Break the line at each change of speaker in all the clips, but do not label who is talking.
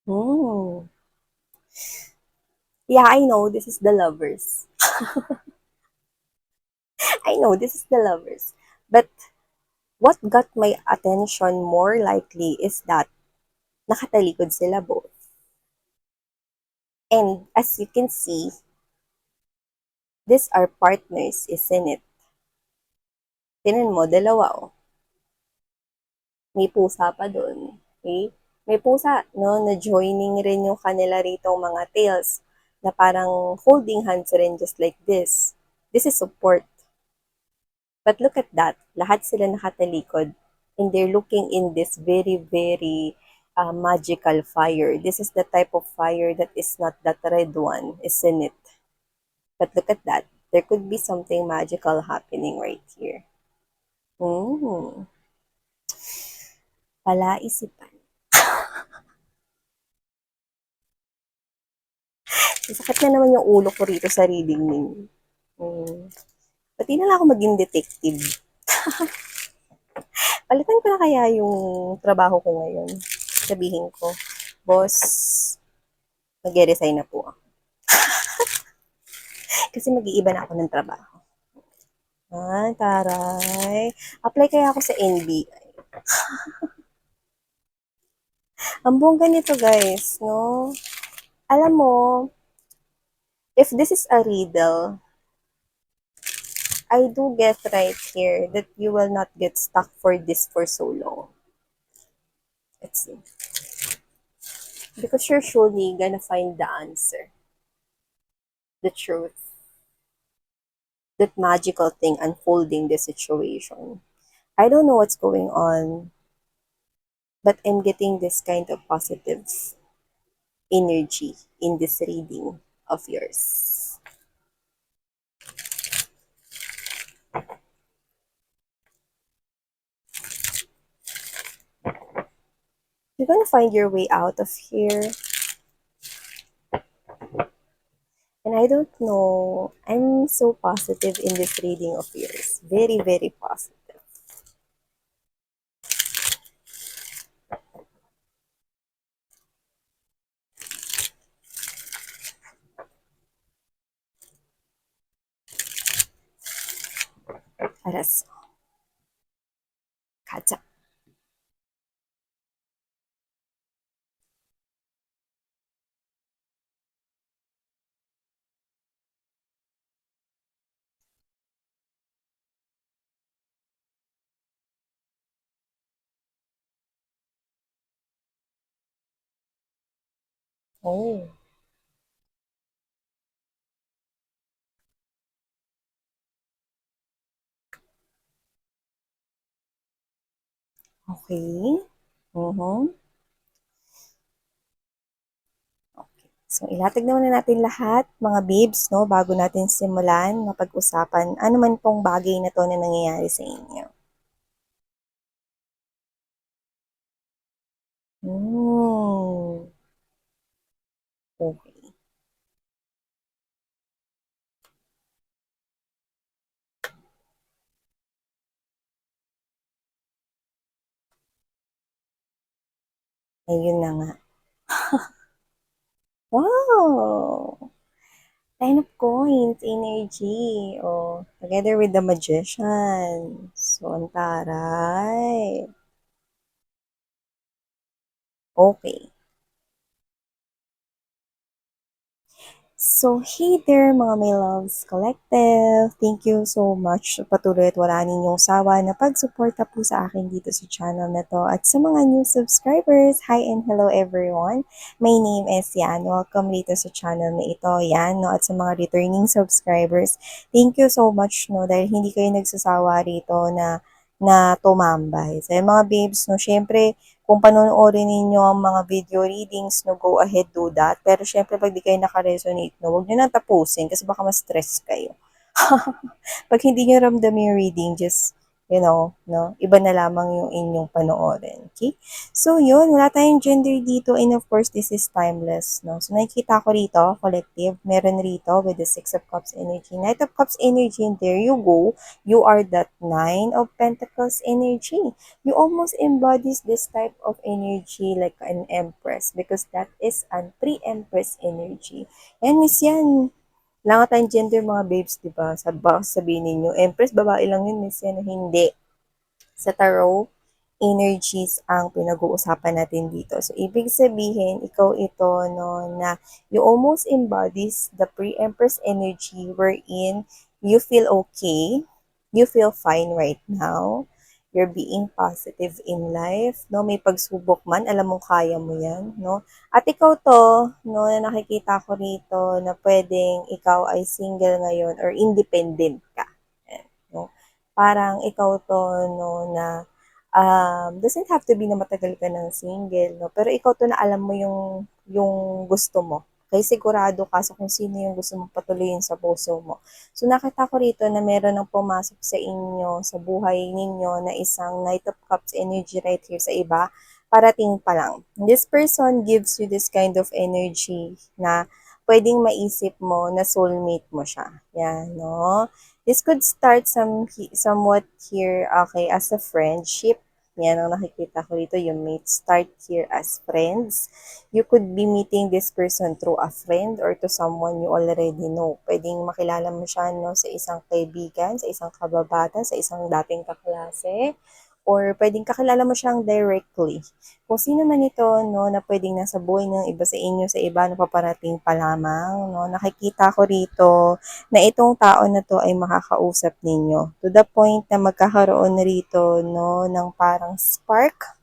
Hmm. Yeah, I know this is the lovers. I know this is the lovers. But what got my attention more likely is that nakatalikod sila both. And as you can see, these are partners, isn't it? Tinan mo, dalawa oh. May pusa pa dun. Okay? May pusa, no, na joining rin yung kanila rito mga tails na parang holding hands rin just like this. This is support. But look at that. Lahat sila nakatalikod and they're looking in this very, very magical fire. This is the type of fire that is not that red one, isn't it? But look at that. There could be something magical happening right here. Hmm. Palaisipan. Sakit na naman yung ulo ko rito sa reading ninyo. Hmm. Pati na lang ako maging detective. Palitan ko na kaya yung trabaho ko ngayon. Sabihin ko, boss, mag-resign na po ako. Kasi mag-iiba na ako ng trabaho. Ah, taray. Apply kaya ako sa NBI. Ang bongga nito guys, no? Alam mo, if this is a riddle, I do get right here that you will not get stuck for this for so long. Let's see. Because you're surely gonna find the answer, the truth, that magical thing unfolding the situation. I don't know what's going on, but I'm getting this kind of positive energy in this reading of yours. You're gonna find your way out of here. And I don't know, I'm so positive in this reading of yours. Very, very positive. Aras. Kacha. Oh, okay. Mhm. Okay. So, ilatag naman na natin lahat, mga babes, no, bago natin simulan mapag-usapan ano man pong bagay na to na nangyayari sa inyo. Hmm. Okay. Ayun na nga. Wow! Nine of Coins, energy. Oh, together with the Magician. So, ang taray. Okay. So, hey there mga my loves collective. Thank you so much. Patuloy at wala ninyong sawa na pagsuporta po sa akin dito sa channel na to. At sa mga new subscribers, hi and hello everyone. My name is Yan. Welcome dito sa channel na ito. Yan, no? At sa mga returning subscribers, thank you so much, no? Dahil hindi kayo nagsasawa rito na tumambay. So, yung mga babes, no? Syempre, kung panonoorin ninyo ang mga video readings, no, go ahead, do that. Pero syempre, pag di kayo naka-resonate, no, huwag nyo na tapusin kasi baka ma-stress kayo. Pag hindi nyo ramdam yung reading, just no? Iba na lamang yung inyong panoorin, okay? So, yun, wala tayong gender dito, and of course, this is timeless, no? So, nakikita ko rito, collective, meron rito with the Six of Cups energy, Knight of Cups energy, and there you go, you are that Nine of Pentacles energy. You almost embodies this type of energy like an empress because that is an pre-empress energy. And miss yan, wala nga tayong gender mga babes, di ba? Sabihin ninyo, empress, babae lang yun, miss yan. Hindi. Sa tarot, energies ang pinag-uusapan natin dito. So, ibig sabihin, ikaw ito, no, na you almost embodies the pre-empress energy wherein you feel okay, you feel fine right now, you're being positive in life, no, may pagsubok man, alam mong kaya mo yan, no, at ikaw to, no, na nakikita ko rito na pwedeng ikaw ay single ngayon or independent ka, no, parang ikaw to, no, na doesn't have to be na matagal ka ng single, no? Pero ikaw to na alam mo yung gusto mo. Kaya sigurado ka sa kung sino yung gusto mong patuloyin sa puso mo. So nakita ko rito na meron ng pumasok sa inyo, sa buhay ninyo na isang Knight of Cups energy right here sa iba, parating pa lang. This person gives you this kind of energy na pwedeng maisip mo na soulmate mo siya. Yan, no? This could start somewhat here, okay, as a friendship. Yan ang nakikita ko dito, you may start here as friends. You could be meeting this person through a friend or to someone you already know. Pwedeng makilala mo siya, no, sa isang kaibigan, sa isang kababata, sa isang dating kaklase, or pwedeng kakilala mo siyang directly. Kung sino man ito, no, na pwedeng nasa buhay ng iba sa inyo, sa iba na paparating pa lamang, no, nakikita ko rito na itong tao na to ay makakausap ninyo. To the point na magkakaroon rito, no, ng parang spark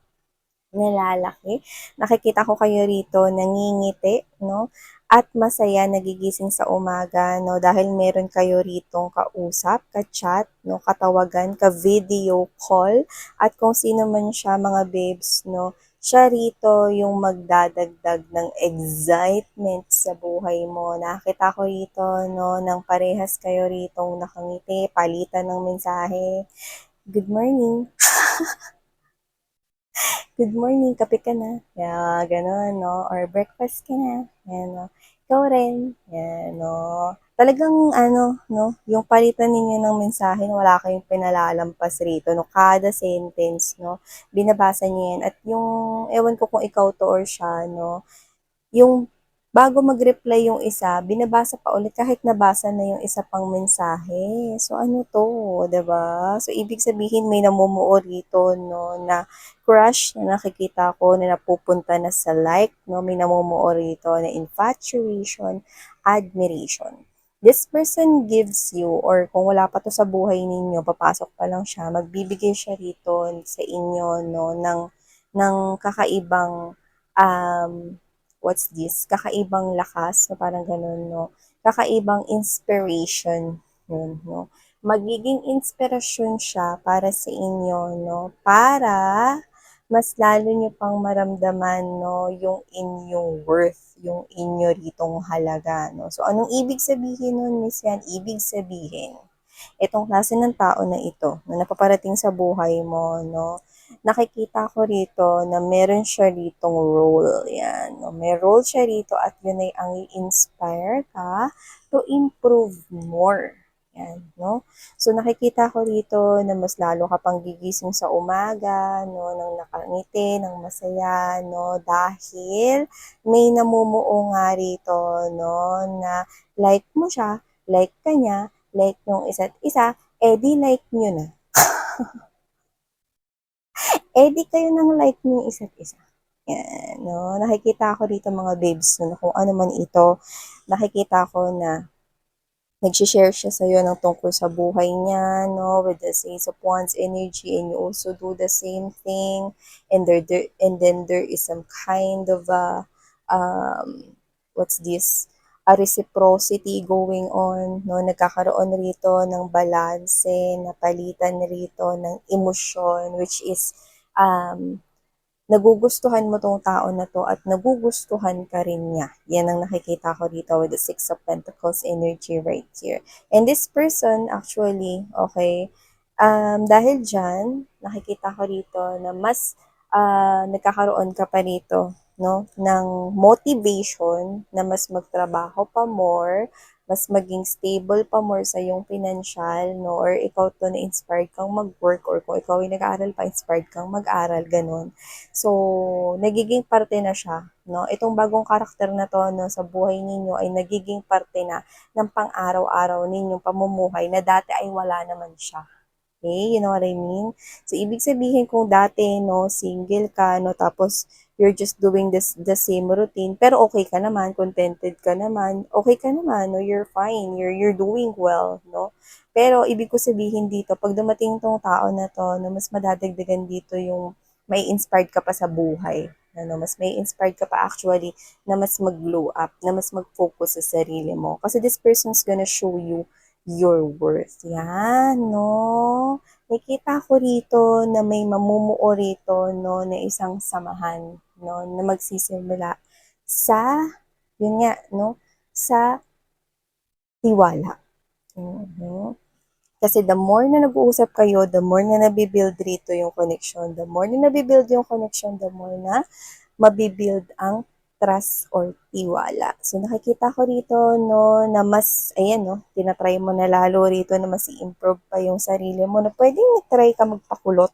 na lalaki. Nakikita ko kayo rito nangingiti, no? At masaya nagigising sa umaga, no? Dahil meron kayo ritong kausap, ka-chat, no? Katawagan, ka-video call. At kung sino man siya, mga babes, no? Siya rito yung magdadagdag ng excitement sa buhay mo. Nakita ko rito, no? Nang parehas kayo ritong nakangiti, palitan ng mensahe. Good morning. Good morning, kape ka na. Yeah, ganun, no? Or breakfast ka na. Yan, no? Ikaw rin. Yan, no? Talagang, ano, no? Yung palitan ninyo ng mensahe na wala kayong pinalalampas rito, no? Kada sentence, no? Binabasa niyo yan. At yung, ewan ko kung ikaw to or siya, no? Yung bago mag-reply yung isa, binabasa pa ulit kahit nabasa na yung isa pang mensahe. So, ano to, 'di ba? So, ibig sabihin may namumuo rito, no, na crush na nakikita ko na napupunta na sa like, no, may namumuo rito na infatuation, admiration. This person gives you, or kung wala pa to sa buhay ninyo, papasok pa lang siya, magbibigay siya rito sa inyo, no, ng kakaibang um, what's this, kakaibang lakas, no, parang ganun, no, kakaibang inspiration, yun, no, magiging inspirasyon siya para sa inyo, no, para mas lalo nyo pang maramdaman, no, yung inyong worth, yung inyo ritong halaga, no. So, anong ibig sabihin nun, Miss Yan? Ibig sabihin, itong klase ng tao na ito, na napaparating sa buhay mo, no, nakikita ko rito na meron siya ritong role. Yan. No? May role siya rito at yun ay ang i-inspire ka to improve more. Yan, no? So, nakikita ko rito na mas lalo ka pang gigising sa umaga, no, nang nakangiti, nang masaya, no, dahil may namumuo nga rito, no, na like mo siya, like ka niya, like yung isa't isa, di like nyo na. Di kayo ng like nyo yung isa't isa. Yan, no? Nakikita ko rito mga babes, no? Kung ano man ito, nakikita ko na nag-share siya sa'yo ng tungkol sa buhay niya, no, with the Ace of Wands energy, and you also do the same thing, and and then there is some kind of what's this, a reciprocity going on, no, nagkakaroon rito ng balanse, napalitan rito ng emosyon, which is, um, nagugustuhan mo tong tao na to at nagugustuhan ka rin niya. Yan ang nakikita ko dito with the Six of Pentacles energy right here. And this person actually, okay, Dahil diyan, nakikita ko rito na mas nagkakaroon ka pa rito, no, ng motivation na mas magtrabaho pa more, mas maging stable pa more sa iyong financial, no, or ikaw to na-inspired kang mag-work, or kung ikaw ay nag-aaral pa, inspired kang mag-aral, ganun. So, nagiging parte na siya, no. Itong bagong karakter na to, no, sa buhay ninyo ay nagiging parte na ng pang-araw-araw ninyong pamumuhay na dati ay wala naman siya. Okay, you know what I mean? So, ibig sabihin kung dati, no, single ka, no, tapos you're just doing the same routine, pero okay ka naman, contented ka naman, okay ka naman, no, you're fine, you're doing well, no? Pero, ibig ko sabihin dito, pag dumating tong tao na to, no, mas madadagdagan dito yung may inspired ka pa sa buhay. Ano, mas may inspired ka pa actually na mas mag-glow up, na mas mag-focus sa sarili mo. Kasi this person's gonna show you your worth. Yan, no? Nakita ko rito na may mamumuo rito, no, na isang samahan, no, na magsisimula sa, yun nga, no, sa tiwala. Mhm. Kasi the more na nag-uusap kayo, the more na nabibuild rito yung connection. The more na nabibuild yung connection, the more na mabibuild ang trust or tiwala. So, nakikita ko rito, no, na mas, ayan, no, tinatry mo na lalo rito na mas i-improve pa yung sarili mo, na pwedeng try ka magpakulot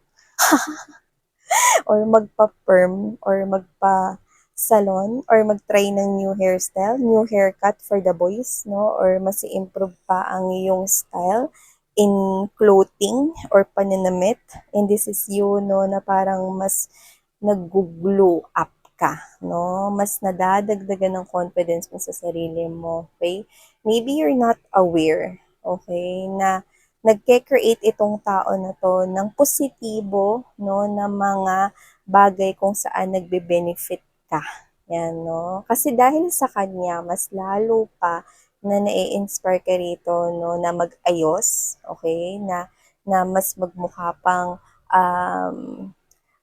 or magpa-perm or magpa-salon or mag-try ng new hairstyle, new haircut for the boys, no? Or mas i-improve pa ang iyong style in clothing or pananamit. And this is you, no, na parang mas nag-glow up ka, no? Mas nadadagdagan ng confidence mo sa sarili mo, okay? Maybe you're not aware, okay, na nagke-create itong tao na to ng positibo, no, na mga bagay kung saan nagbe-benefit ka. Yan, no? Kasi dahil sa kanya, mas lalo pa na nai-inspire ka rito, no, na mag-ayos, okay, na mas magmukha pang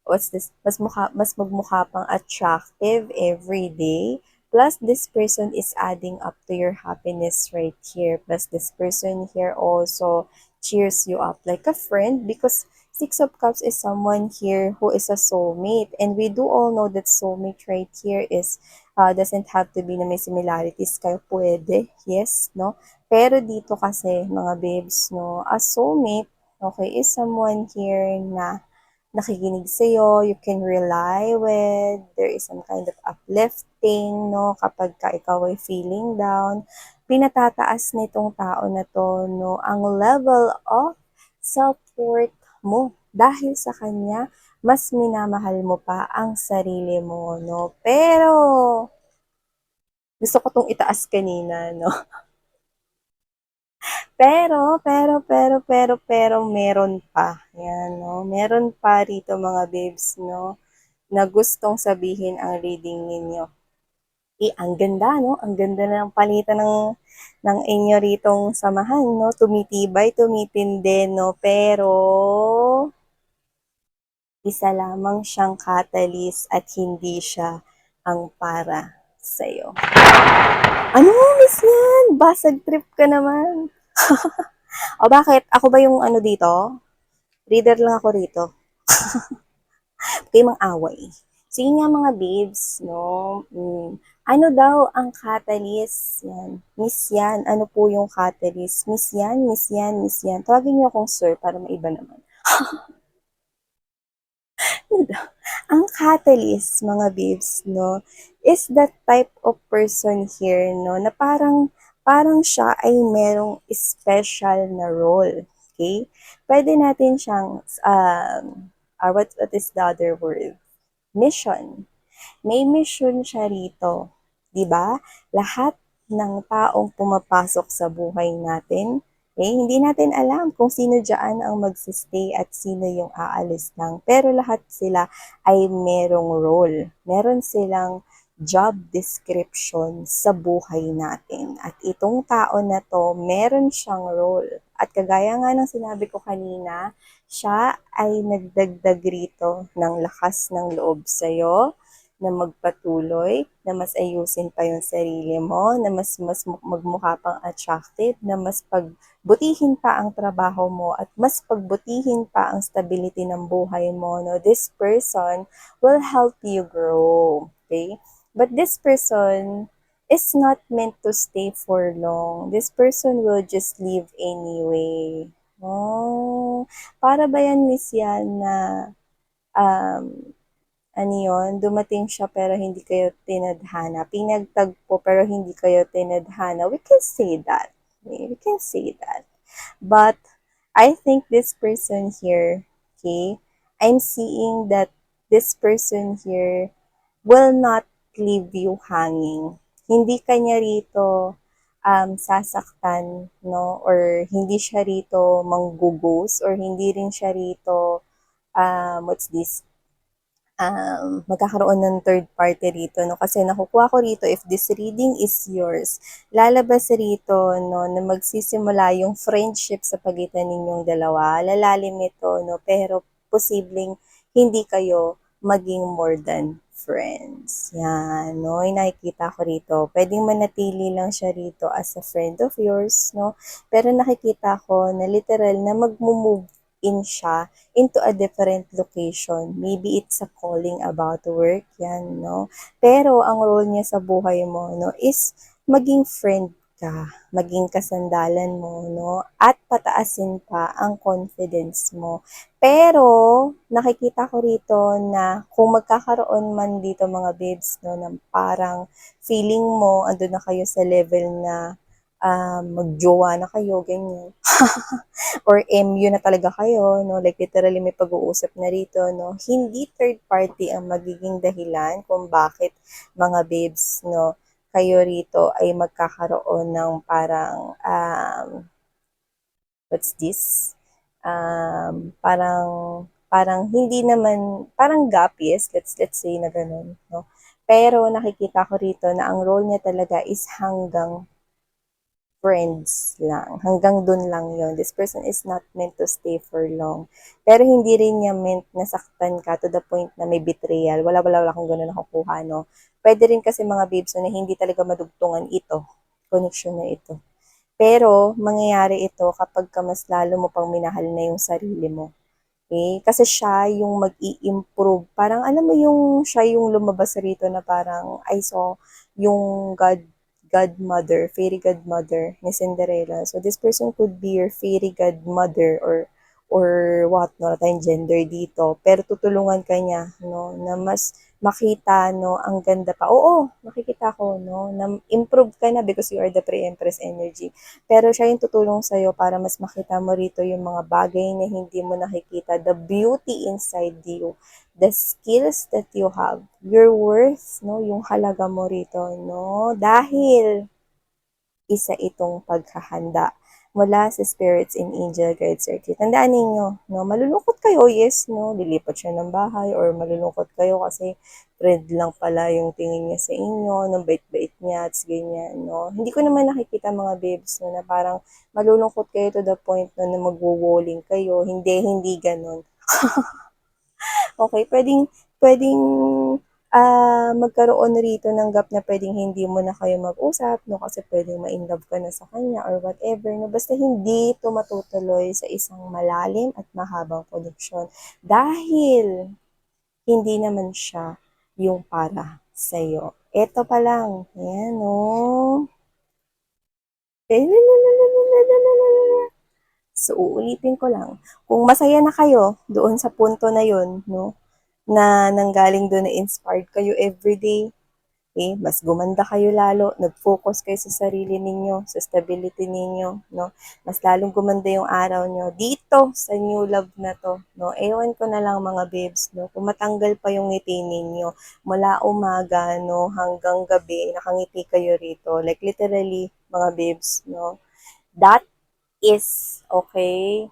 mas magmukha pang attractive every day. Plus, this person is adding up to your happiness right here. Plus, this person here also cheers you up like a friend, because Six of Cups is someone here who is a soulmate. And we do all know that soulmate right here is doesn't have to be na may similarities kayo. Pwede, yes, no? Pero dito kasi, mga babes, no, a soulmate, okay, is someone here na nakikinig sa'yo, you can rely with, there is some kind of uplifting, no, kapag ka ikaw ay feeling down, pinatataas nitong tao na to, no, ang level of self-worth mo. Dahil sa kanya, mas minamahal mo pa ang sarili mo, no. Pero, gusto ko tong itaas kanina, no. Pero, meron pa. Yan, no. Meron pa rito mga babes, no, na gustong sabihin ang reading ninyo. Ang ganda, no? Ang ganda na ng palitan ng inyo ritong samahan, no? Tumitibay, tumitindi, no? Pero, isa lamang siyang catalyst at hindi siya ang para sa'yo. Ano, miss yan? Basag trip ka naman. O bakit? Ako ba yung ano dito? Reader lang ako rito. Kayo mang-away. Sige nga mga babes, no? Ano daw ang catalyst? Yan. Miss yan. Ano po yung catalyst? Miss yan, miss yan, miss yan. Tawagin niyo akong sir para maiba naman. Ang catalyst, mga babes, no, is that type of person here, no, na parang siya ay merong special na role. Okay? Pwede natin siyang, what is the other word? Mission. May mission siya rito. 'Di ba? Lahat ng taong pumapasok sa buhay natin, hindi natin alam kung sino diyan ang magsistay at sino yung aalis lang. Pero lahat sila ay merong role. Meron silang job description sa buhay natin. At itong tao na to, meron siyang role. At kagaya nga ng sinabi ko kanina, siya ay nagdagdag rito ng lakas ng loob sa'yo, na magpatuloy, na mas ayusin pa yung sarili mo, na mas magmukha pang attractive, na mas butihin pa ang trabaho mo at mas pagbutihin pa ang stability ng buhay mo, no, this person will help you grow. Okay? But this person is not meant to stay for long. This person will just leave anyway. Oh, para ba yan, Miss Yan, na um, ano yun, dumating siya pero hindi kayo tinadhana. Pinagtagpo pero hindi kayo tinadhana. We can say that. Okay? We can say that. But I think this person here, okay, I'm seeing that this person here will not leave you hanging. Hindi kanya rito sasaktan, no? Or hindi siya rito manggugos or hindi rin siya rito what's this? Magkakaroon ng third party rito, no? Kasi nakukuha ko rito, if this reading is yours, lalabas rito, no, na magsisimula yung friendship sa pagitan ninyong dalawa. Lalalim ito, no? Pero posibleng hindi kayo maging more than friends. Yan, no? Yung nakikita ko rito. Pwedeng manatili lang siya rito as a friend of yours, no? Pero nakikita ko na literal na mag-move in siya into a different location. Maybe it's a calling about work, yan, no? Pero ang role niya sa buhay mo, no, is maging friend ka, maging kasandalan mo, no? At pataasin pa ang confidence mo. Pero, nakikita ko rito na kung magkakaroon man dito mga babes, no, ng parang feeling mo, ando na kayo sa level na magjowa na kayo, ganyan. Or MU na talaga kayo, no? Like literally may pag-uusap na rito, no? Hindi third party ang magiging dahilan kung bakit mga babes, no, kayo rito ay magkakaroon ng parang what's this? Parang parang hindi naman parang gap, yes, let's say na ganun, no? Pero nakikita ko rito na ang role niya talaga is hanggang friends lang. Hanggang dun lang yon. This person is not meant to stay for long. Pero hindi rin niya meant na saktan ka to the point na may betrayal. Wala akong ganun nakukuha, no? Pwede rin kasi mga babes na hindi talaga madugtungan ito. Connection na ito. Pero, mangyayari ito kapag ka mas lalo mo pang minahal na yung sarili mo. Okay? Kasi siya yung mag-i-improve. Parang alam mo yung siya yung lumabas rito na parang I saw yung godmother, fairy godmother ni Cinderella. So this person could be your fairy godmother or what, no, tayong gender dito. Pero tutulungan ka niya, no, na mas makita, no, ang ganda pa. Oo, makikita ko, no, na improve ka na because you are the pre-empress energy. Pero siya yung tutulong sa'yo para mas makita mo rito yung mga bagay na hindi mo nakikita, the beauty inside you, the skills that you have, your worth, no, yung halaga mo rito, no, dahil isa itong paghahanda mula sa spirits and angel guide circuit. Tandaan ninyo, no, malulungkot kayo, yes, no, lilipat siya ng bahay or malulungkot kayo kasi friend lang pala yung tingin niya sa inyo, no, bait-bait niya, at ganyan, no. Hindi ko naman nakikita mga babes, no, na parang malulungkot kayo to the point no, na magwo-walling kayo. Hindi ganun. Okay, pwedeng magkaroon rito ng gap na pwedeng hindi mo na kayo mag-usap, no, kasi pwedeng ma-inlove ka na sa kanya or whatever, no, basta hindi ito matutuloy sa isang malalim at mahabang koneksyon dahil hindi naman siya yung para sa'yo. Ito pa lang, yan, no. So, uulitin ko lang. Kung masaya na kayo doon sa punto na yun, no, na nanggaling doon na inspired kayo everyday, okay, mas gumanda kayo lalo, nag-focus kayo sa sarili ninyo, sa stability ninyo, no, mas lalong gumanda yung araw nyo dito sa new love na to, no. Ewan ko na lang mga babes, no, kung matanggal pa yung ngiti ninyo mula umaga, no, hanggang gabi, nakangiti kayo rito, like literally mga babes, no, that is, okay,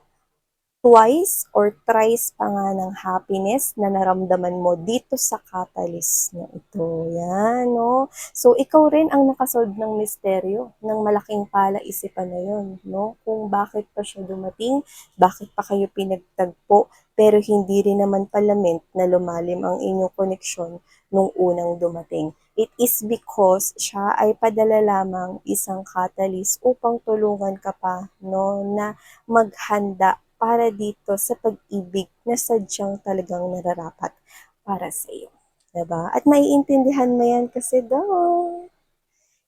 twice or thrice pa nga ng happiness na naramdaman mo dito sa catalyst na ito. Yan, no? So, ikaw rin ang nakasolve ng misteryo ng malaking palaisipan na yun, no? Kung bakit pa siya dumating, bakit pa kayo pinagtagpo, pero hindi rin naman pala meant na lumalim ang inyong koneksyon nung unang dumating. It is because siya ay padala lamang isang catalyst upang tulungan ka pa, no, na maghanda para dito sa pag-ibig na sadyang talagang nararapat para sa iyo. Diba? At maiintindihan mo yan kasi daw,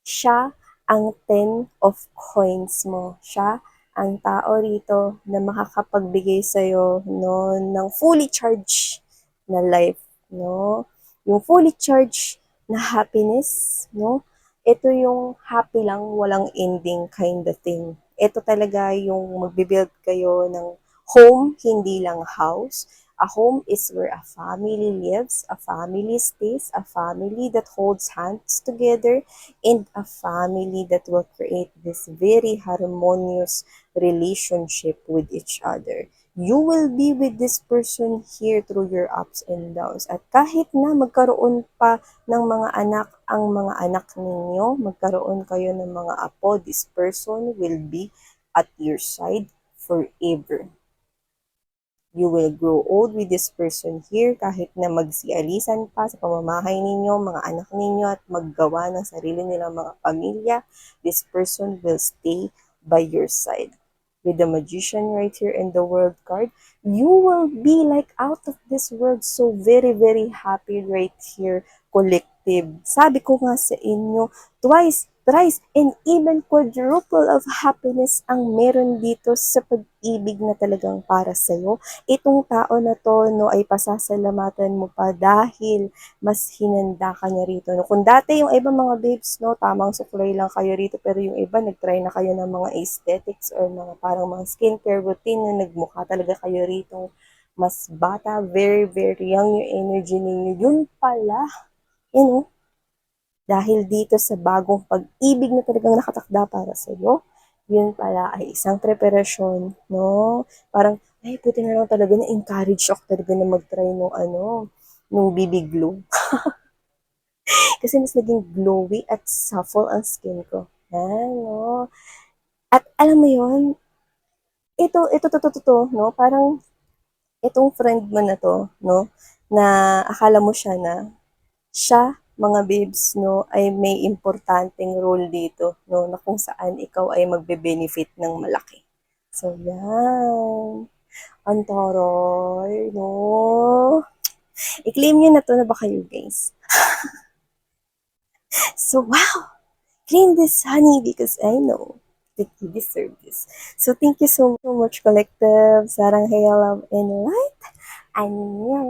siya ang 10 of coins mo. Siya ang tao rito na makakapagbigay sa'yo, no, ng fully charged na life, no? Yung fully charged na happiness, no? Ito yung happy lang, walang ending kind of thing. Ito talaga yung magbibuild kayo ng home, hindi lang house. A home is where a family lives, a family stays, a family that holds hands together, and a family that will create this very harmonious relationship with each other. You will be with this person here through your ups and downs. At kahit na magkaroon pa ng mga anak ang mga anak ninyo, magkaroon kayo ng mga apo, this person will be at your side forever. You will grow old with this person here kahit na magsialisan pa sa pamamahay ninyo, mga anak ninyo at maggawa ng sarili nilang mga pamilya. This person will stay by your side. With the magician right here and the world card, you will be like out of this world, so very, very happy right here, collective. Sabi ko nga sa inyo, twice, thrice, and even quadruple of happiness ang meron dito sa pag-ibig na talagang para sa'yo. Itong tao na to, no, ay pasasalamatan mo pa dahil mas hinanda ka niya rito. No? Kung dati yung iba mga babes, no, tamang suklay lang kayo rito, pero yung iba, nagtry na kayo ng mga aesthetics or mga parang mga skincare routine na nagmukha talaga kayo rito mas bata, very, very young yung energy ninyo. Yun pala, you know, dahil dito sa bagong pag-ibig na talagang nakatakda para sa iyo, yun pala ay isang preparasyon, no? Parang, ay, puti na lang talaga na-encourage ako talaga na mag-try nung nung BB Glow. Kasi mas naging glowy at supple ang skin ko. Yan, no? At alam mo yun, ito, no? Parang, itong friend mo na to, no? Na akala mo siya, mga babes, no, ay may importanteng role dito, no, na kung saan ikaw ay magbe-benefit ng malaki. So, yan. Ang taray, no? I-claim nyo na to na ba kayo, guys? So, wow! Claim this, honey, because I know that you deserve this. So, thank you so much, Collective. Sarang Hey, Love, and Light. Annyeong!